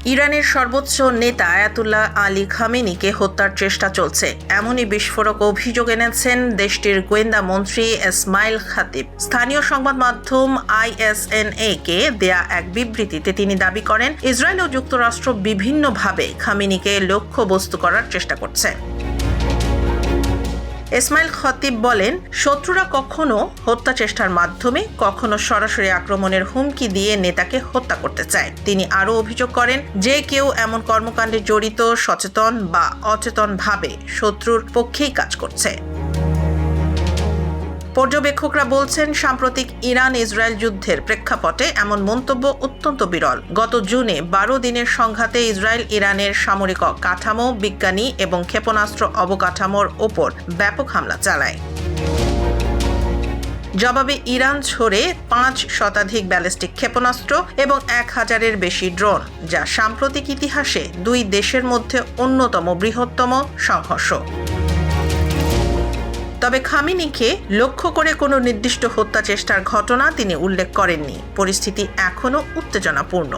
ইরানের সর্বোচ্চ নেতা আয়াতুল্লাহ আলী খামেনিকে হত্যার চেষ্টা চলছে, এমনই বিস্ফোরক অভিযোগ এনেছেন দেশটির গোয়েন্দা মন্ত্রী ইসমাইল খাতিব। স্থানীয় সংবাদ মাধ্যম ISNA কে দেয়া এক বিবৃতিতে তিনি দাবি করেন, ইসরায়েল ও যুক্তরাষ্ট্র বিভিন্নভাবে খামেনিকে লক্ষ্যবস্তু করার চেষ্টা করছে। ইসমাইল খতিব বলেন, শত্রুরা কখনো হত্যা চেষ্টার মাধ্যমে, কখনো সরাসরি আক্রমণের হুমকি দিয়ে নেতাকে হত্যা করতে চায়। তিনি আরও অভিযোগ করেন, যে কেউ এমন কর্মকাণ্ডে জড়িত সচেতন বা অচেতনভাবে শত্রুর পক্ষেই কাজ করছে। পর্যবেক্ষকরা বলছেন, সাম্প্রতিক ইরান ইসরায়েল যুদ্ধের প্রেক্ষাপটে এমন মন্তব্য অত্যন্ত বিরল। গত জুনে 12 দিনের সংঘাতে ইসরায়েল ইরানের সামরিক কাঠামো, বিজ্ঞানী এবং ক্ষেপণাস্ত্র অবকাঠামোর ওপর ব্যাপক হামলা চালায়। জবাবে ইরান ছড়ে 5 শতাধিক ব্যালিস্টিক ক্ষেপণাস্ত্র এবং 1000-এর বেশি ড্রোন, যা সাম্প্রতিক ইতিহাসে দুই দেশের মধ্যে অন্যতম বৃহত্তম সংঘর্ষ। তবে খামেনিকে লক্ষ্য করে কোনো নির্দিষ্ট হত্যা চেষ্টার ঘটনা তিনি উল্লেখ করেননি। পরিস্থিতি এখনও উত্তেজনাপূর্ণ।